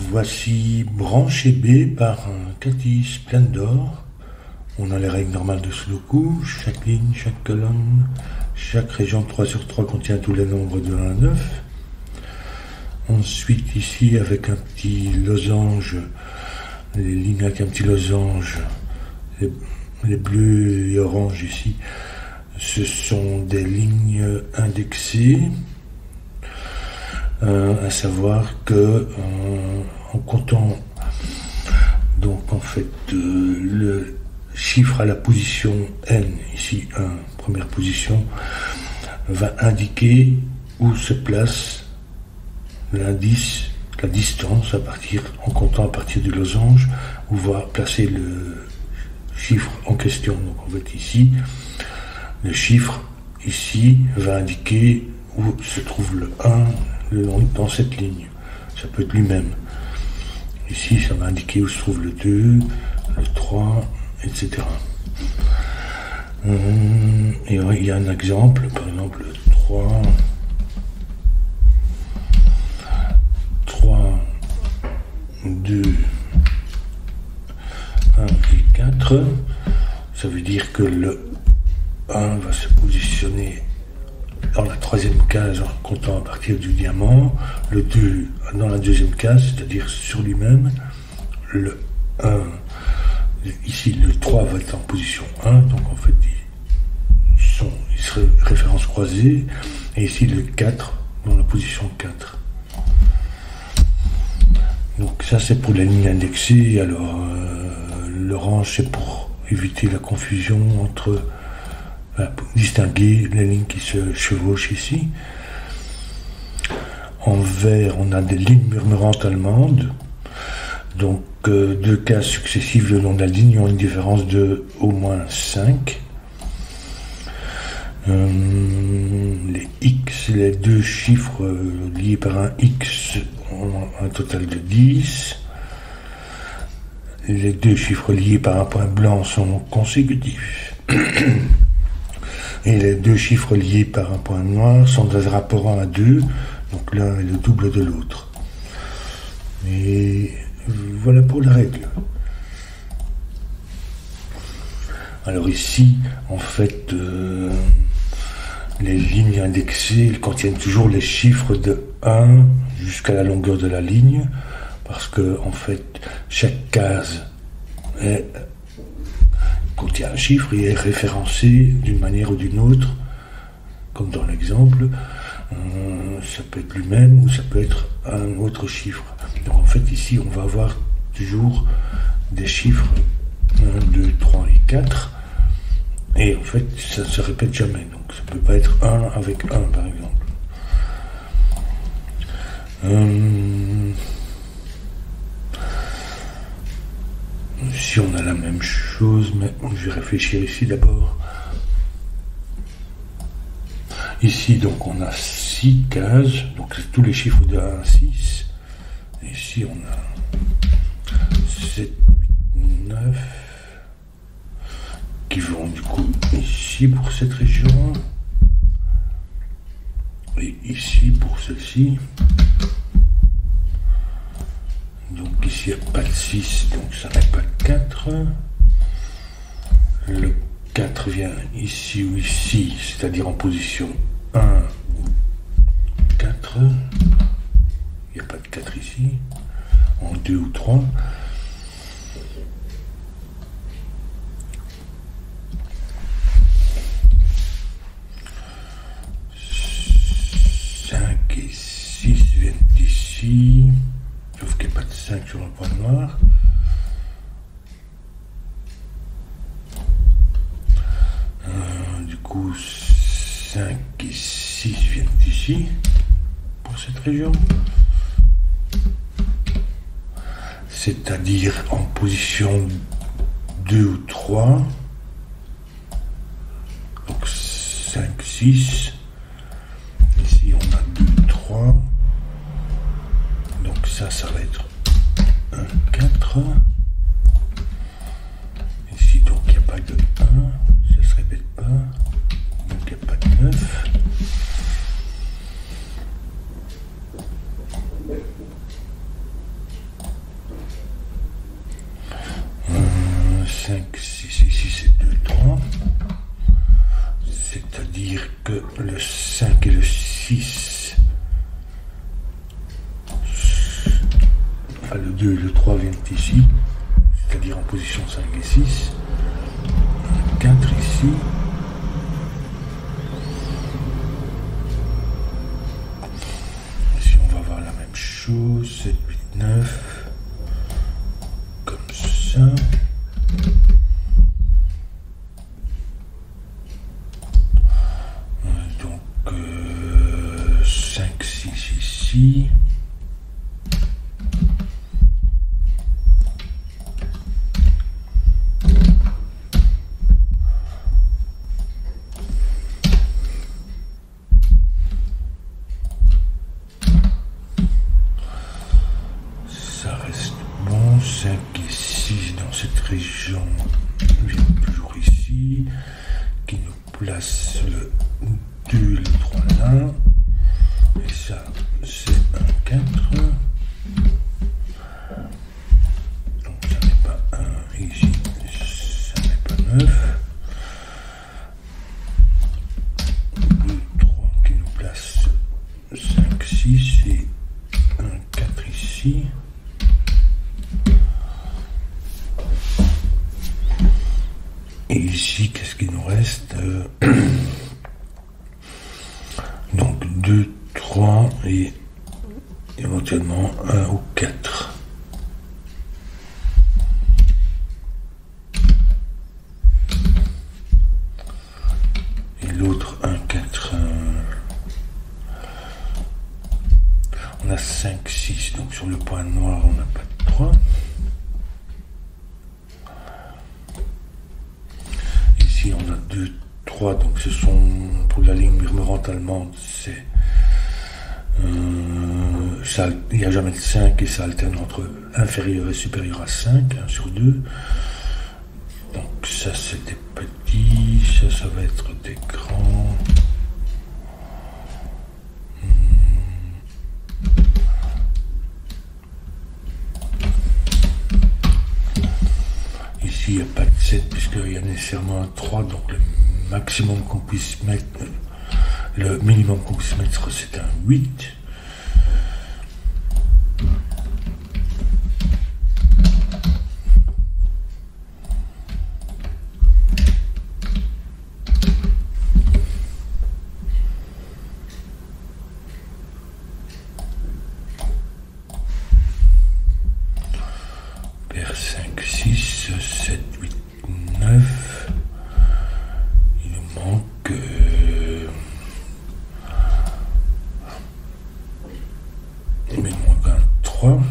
Voici branché B par un 4-10 plein d'or. On a les règles normales de Sudoku, chaque ligne, chaque colonne, chaque région 3 sur 3 contient tous les nombres de 1 à 9. Ensuite ici avec un petit losange, les lignes avec un petit losange, les bleus et oranges ici, ce sont des lignes indexées, à savoir que en comptant donc en fait le chiffre à la position N, ici 1, première position, va indiquer où se place l'indice, la distance en comptant à partir du losange, où va placer le chiffre en question. Donc en fait ici, le chiffre ici va indiquer où se trouve le 1 dans cette ligne. Ça peut être lui-même. Ici, ça va indiquer où se trouve le 2, le 3, etc. Et il y a un exemple, par exemple 3, 2, 1 et 4. Ça veut dire que le 1 va se positionner dans la troisième case en comptant à partir du diamant, le 2 dans la deuxième case, c'est-à-dire sur lui-même, le 1, ici le 3 va être en position 1, donc en fait il serait référence croisée, et ici le 4 dans la position 4. Donc ça c'est pour les lignes indexées. Alors l'orange c'est pour éviter la confusion entre distinguer les lignes qui se chevauchent ici. En vert, on a des lignes murmurantes allemandes. Donc, deux cases successives le long de la ligne ont une différence de au moins 5. Les X, les deux chiffres liés par un X ont un total de 10. Les deux chiffres liés par un point blanc sont consécutifs. Et les deux chiffres liés par un point noir sont des rapports 1 à 2, donc l'un est le double de l'autre. Et voilà pour la règle. Alors ici, en fait, les lignes indexées elles contiennent toujours les chiffres de 1 jusqu'à la longueur de la ligne, parce que en fait, chaque case contient un chiffre et est référencé d'une manière ou d'une autre, comme dans l'exemple. Ça peut être lui-même ou ça peut être un autre chiffre. Donc en fait ici on va avoir toujours des chiffres 1, 2, 3 et 4, et en fait ça ne se répète jamais, donc ça ne peut pas être 1 avec 1 par exemple. Si on a la même chose, mais je vais réfléchir ici d'abord. Ici, donc, on a 6 cases, donc c'est tous les chiffres de 1 à 6. Et ici, on a 7, 8, 9, qui vont du coup ici pour cette région, et ici pour celle-ci. Donc ici, il n'y a pas de 6, donc ça n'est pas de 4. Le 4 vient ici ou ici, c'est-à-dire en position 1 ou 4. Il n'y a pas de 4 ici, en 2 ou 3. Et 6 viennent d'ici, sauf qu'il n'y a pas de 5 sur le point noir. Du coup, 5 et 6 viennent d'ici, pour cette région. C'est-à-dire en position 2 ou 3. Donc 5, 6. Ici, on a 2, 3. Donc ça va être 1, 4. Ici, donc, il n'y a pas de 1. Ça ne se répète pas. Donc, il n'y a pas de 9. 5, 6, ici c'est 2, 3. C'est-à-dire que le 5 et le 6, enfin le 2 et le 3 viennent ici, c'est-à-dire en position 5 et 6. 4 ici. Ici on va voir la même chose, 7, 8, 9, comme ça. Donc 5, 6 ici. Ça reste bon, 5 et 6 dans cette région viennent toujours ici, qui nous place le 2 et le 3 là, et ça c'est un 4, donc ça n'est pas 1, ici ça n'est pas 9, 2, 3 qui nous place 5, 6 et un 4 ici. Et ici, qu'est-ce qu'il nous reste? Donc 2, 3 et éventuellement 1 ou 4. Et l'autre 1, 4. On a 5, 6. Donc sur le point noir, on n'a pas de 3. Ici on a 2, 3, donc ce sont pour la ligne murmurante allemande, c'est il n'y a jamais de 5 et ça alterne entre inférieur et supérieur à 5, 1 sur 2. Donc ça c'est des petits, ça va être des grands. Ici il n'y a pas de 7 puisqu'il y a nécessairement un 3, donc le maximum qu'on puisse mettre, le minimum qu'on puisse mettre c'est un 8. Paire 5, 6, 7, 8, 9. Il nous manque un 3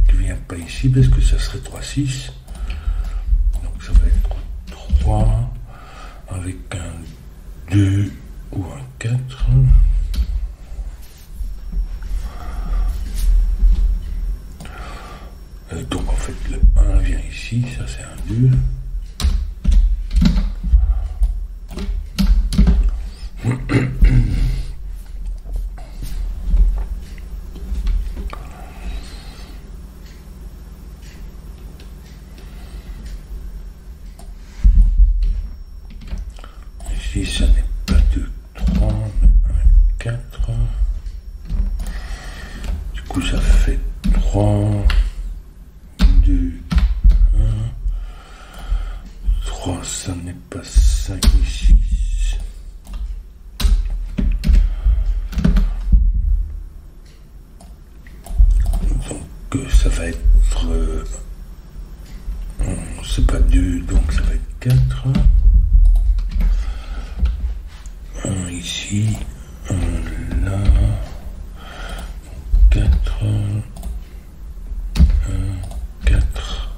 qui vient pas ici parce que ça serait 3, 6. Donc ça va être 3 avec un 2 ou un 4. Donc en fait le 1 vient ici, ça c'est un 2. Ici ça n'est pas 2, 3, mais un 4. Du coup ça fait 3. 2, 1, 3, ça n'est pas 5 et 6. Donc ça va être, c'est pas 2, donc ça va être 4. 1 ici, 1 là, 4. 4.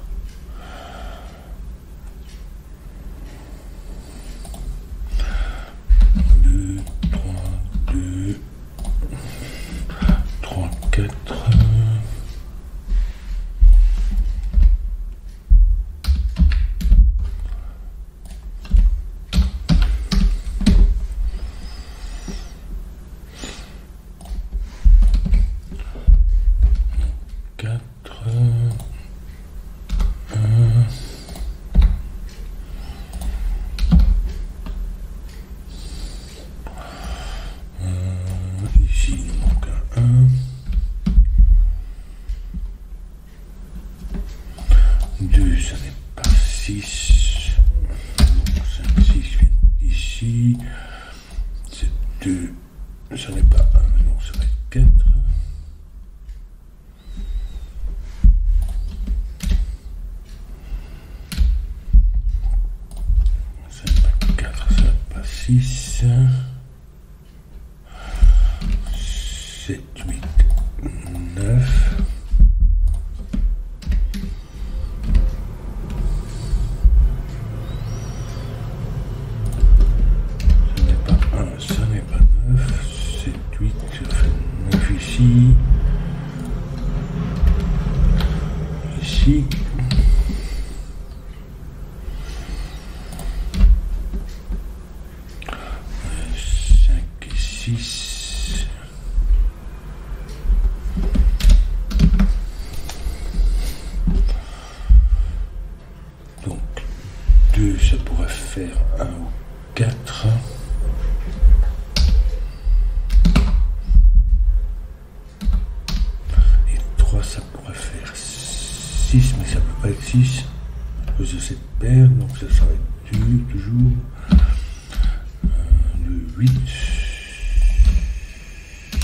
Deux, 3, 4. 6. Donc 5, 6 viennent ici. C'est 2. Ça n'est pas 1, donc ça va être 4. Ça n'est pas 4, ça n'est pas 6. 7, 8, 9. Ça n'est pas 1, ça n'est pas 9. 7, 8, ça fait 9 ici. Ici. 5 et 6. Donc 2, ça pourrait faire 1 ou 4. Et 3, ça pourrait faire 6, mais ça ne peut pas être 6 à cause de cette paire, donc ça va être 2 toujours. Le 8,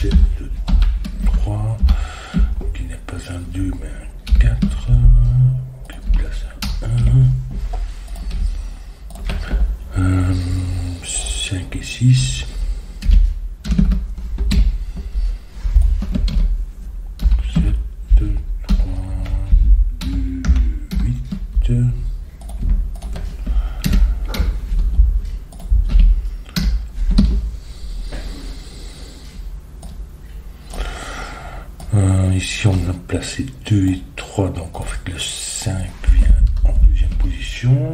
7, 3, qui n'est pas un 2 mais un 4, qui place un 5 et 6, 7, 3, 2, 8, ici on a placé 2 et 3, donc en fait le 5 vient en deuxième position.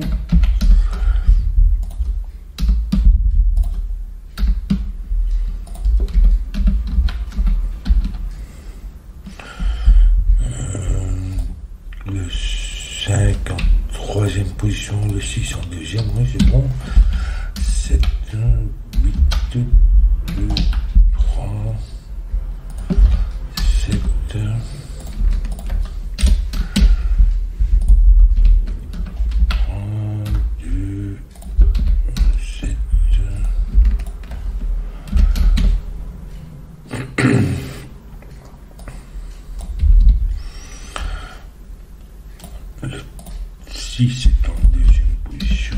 Le 5 en troisième position, le 6 en deuxième, oui c'est bon. 7, 8, 2, 3, 7, 2, 7. Le 6 est en deuxième position.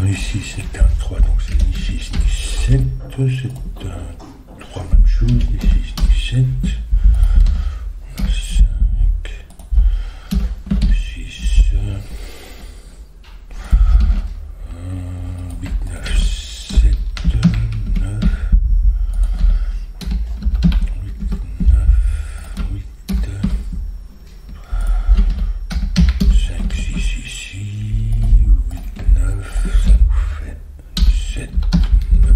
Ici c'est un 3, donc c'est ni 6 ni 7, c'est un 3 même chose, ni 6 ni 7, 5, 6, 8, 9, 7, 9, 8, 9, 8, 5, 6 ici, 8, 9, ça nous fait 7, 9,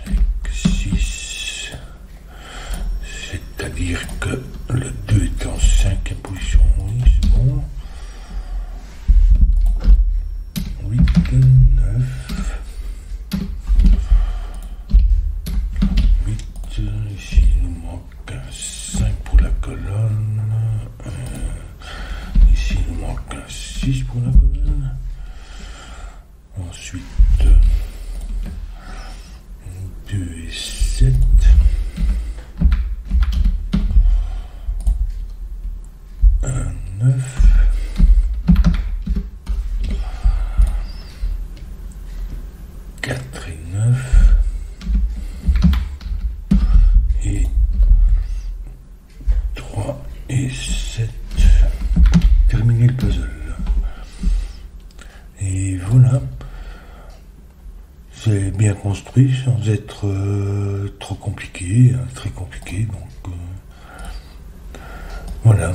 5, 6, c'est-à-dire que le 2 est en 5e position, oui c'est bon, 8, 9, 8, ici il nous manque un 5 pour la colonne, ici il nous manque un 6 pour la colonne, ensuite 2 et 7, un 9, 4 et 9, et 3 et 7, terminer le puzzle. Et voilà, c'est bien construit sans être trop compliqué, très compliqué, donc voilà.